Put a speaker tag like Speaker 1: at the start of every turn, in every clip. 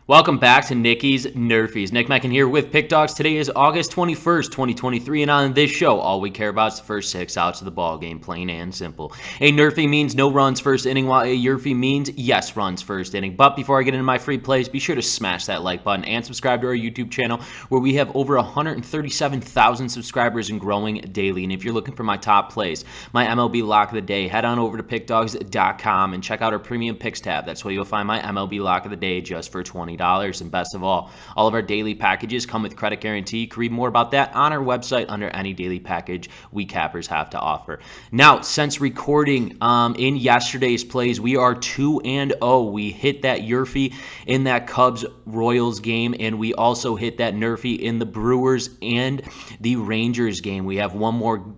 Speaker 1: Welcome back to Nicky's Nerfies. Nick Meckin here with Pickdawgz. Today is August 21st, 2023, and on this show, all we care about is the first 6 outs of the ball game, plain and simple. A Nerfie means no runs first inning, while a YRFI means yes runs first inning. But before I get into my free plays, be sure to smash that like button and subscribe to our YouTube channel, where we have over 137,000 subscribers and growing daily. And if you're looking for my top plays, my MLB lock of the day, head on over to pickdawgz.com and check out our premium picks tab. That's where you'll find my MLB lock of the day just for $20. And best of all of our daily packages come with credit guarantee. You can read more about that on our website under any daily package we cappers have to offer. Now, since recording in yesterday's plays, we are 2-0. We hit that YRFI in that Cubs-Royals game, and we also hit that Nerfie in the Brewers and the Rangers game. We have one more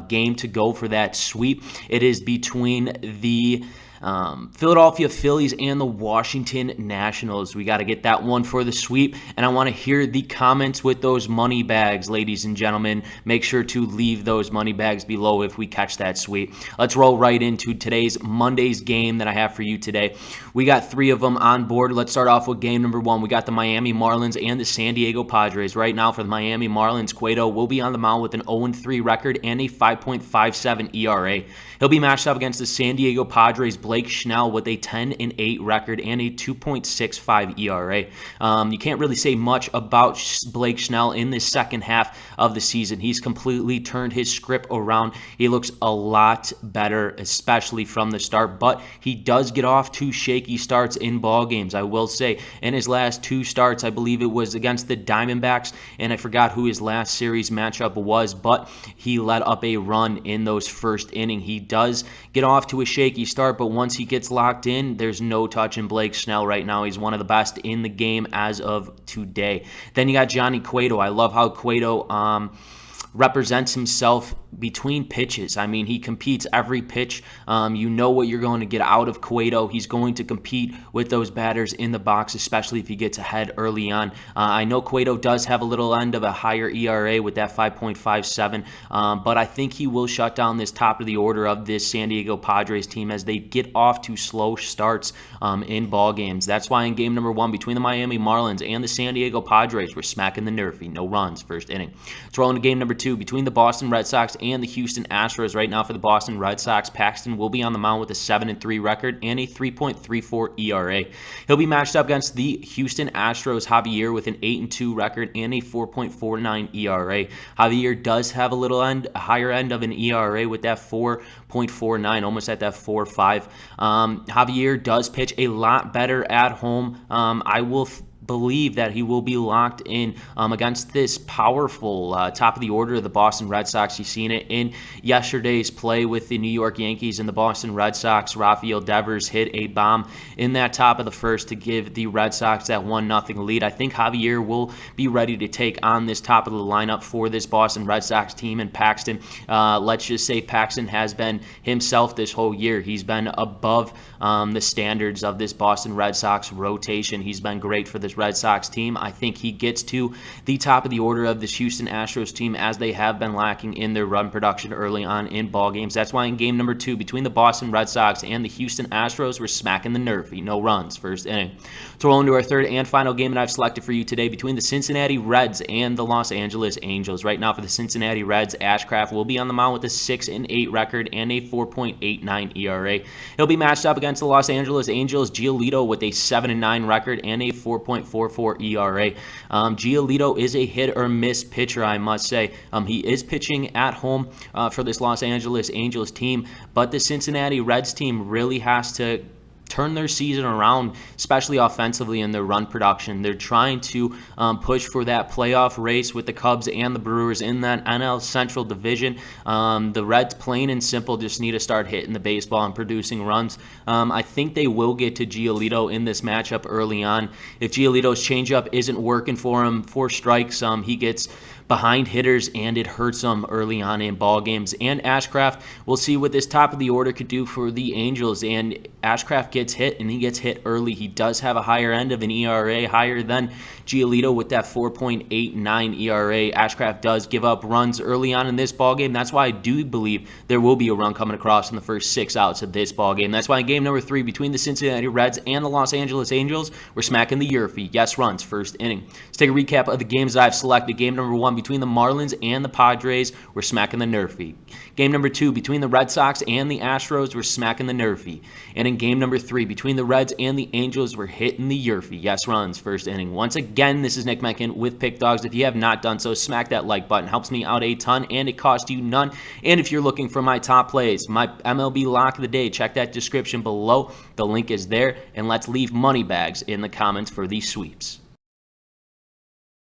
Speaker 1: game to go for that sweep. It is between the Philadelphia Phillies and the Washington Nationals. We got to get that one for the sweep, and I want to hear the comments with those money bags, ladies and gentlemen. Make sure to leave those money bags below if we catch that sweep. Let's roll right into Monday's game that I have for you today. We got 3 of them on board. Let's start off with game number 1. We got the Miami Marlins and the San Diego Padres. Right now for the Miami Marlins, Cueto will be on the mound with an 0-3 record and a 5.57 ERA. He'll be matched up against the San Diego Padres' Blake Snell with a 10-8 record and a 2.65 ERA. You can't really say much about Blake Snell in the second half of the season. He's completely turned his script around. He looks a lot better, especially from the start, but he does get off to shaky starts in ball games. I will say, in his last 2 starts, I believe it was against the Diamondbacks, and I forgot who his last series matchup was, but he let up a run in those first inning. He does get off to a shaky start, but once he gets locked in, there's no touching Blake Snell right now. He's one of the best in the game as of today. Then you got Johnny Cueto. I love how Cueto represents himself between pitches. I mean, he competes every pitch. You know what you're going to get out of Cueto. He's going to compete with those batters in the box, especially if he gets ahead early on. I know Cueto does have a little end of a higher ERA with that 5.57, but I think he will shut down this top of the order of this San Diego Padres team as they get off to slow starts in ball games. That's why in game number 1 between the Miami Marlins and the San Diego Padres, we're smacking the Nerfie. No runs first inning. Let's roll into game number 2 between the Boston Red Sox and the Houston Astros. Right now for the Boston Red Sox, Paxton will be on the mound with a 7-3 record and a 3.34 ERA. He'll be matched up against the Houston Astros' Javier with an 8-2 record and a 4.49 ERA. Javier does have a higher end of an ERA with that 4.49, almost at that 4.5. Javier does pitch a lot better at home. I will believe that he will be locked in against this powerful top of the order of the Boston Red Sox. You've seen it in yesterday's play with the New York Yankees and the Boston Red Sox. Rafael Devers hit a bomb in that top of the first to give the Red Sox that 1-0 lead. I think Javier will be ready to take on this top of the lineup for this Boston Red Sox team. And Paxton, let's just say Paxton has been himself this whole year. He's been above the standards of this Boston Red Sox rotation. He's been great for this Red Sox team. I think he gets to the top of the order of this Houston Astros team as they have been lacking in their run production early on in ball games. That's why in game number 2 between the Boston Red Sox and the Houston Astros, we're smacking the Nerfie. No runs first inning. So roll into our third and final game that I've selected for you today between the Cincinnati Reds and the Los Angeles Angels. Right now for the Cincinnati Reds, Ashcraft will be on the mound with a 6-8 record and a 4.89 ERA. He'll be matched up against the Los Angeles Angels' Giolito with a 7-9 record and a 4.44 ERA. Giolito is a hit-or-miss pitcher, I must say. He is pitching at home for this Los Angeles Angels team, but the Cincinnati Reds team really has to turn their season around, especially offensively in their run production. They're trying to push for that playoff race with the Cubs and the Brewers in that NL Central division. The Reds, plain and simple, just need to start hitting the baseball and producing runs. I think they will get to Giolito in this matchup early on. If Giolito's changeup isn't working for him, 4 strikes, he gets behind hitters, and it hurts them early on in ball games. And Ashcraft, we'll see what this top of the order could do for the Angels. And Ashcraft gets hit, and he gets hit early. He does have a higher end of an ERA, higher than Giolito with that 4.89 ERA. Ashcraft does give up runs early on in this ballgame. That's why I do believe there will be a run coming across in the first 6 outs of this ballgame. That's why in game number 3 between the Cincinnati Reds and the Los Angeles Angels, we're smacking the YRFI. Yes, runs, first inning. Let's take a recap of the games that I've selected. Game number 1 between the Marlins and the Padres, we're smacking the NRFI. Game number 2 between the Red Sox and the Astros, we're smacking the NRFI. And in game number 3 between the Reds and the Angels, we're hitting the YRFI. Yes, runs, first inning. Once again, this is Nick Mencken with Pickdawgz. If you have not done so, smack that like button. Helps me out a ton, and it costs you none. And if you're looking for my top plays, my MLB lock of the day, check that description below. The link is there, and let's leave money bags in the comments for these sweeps.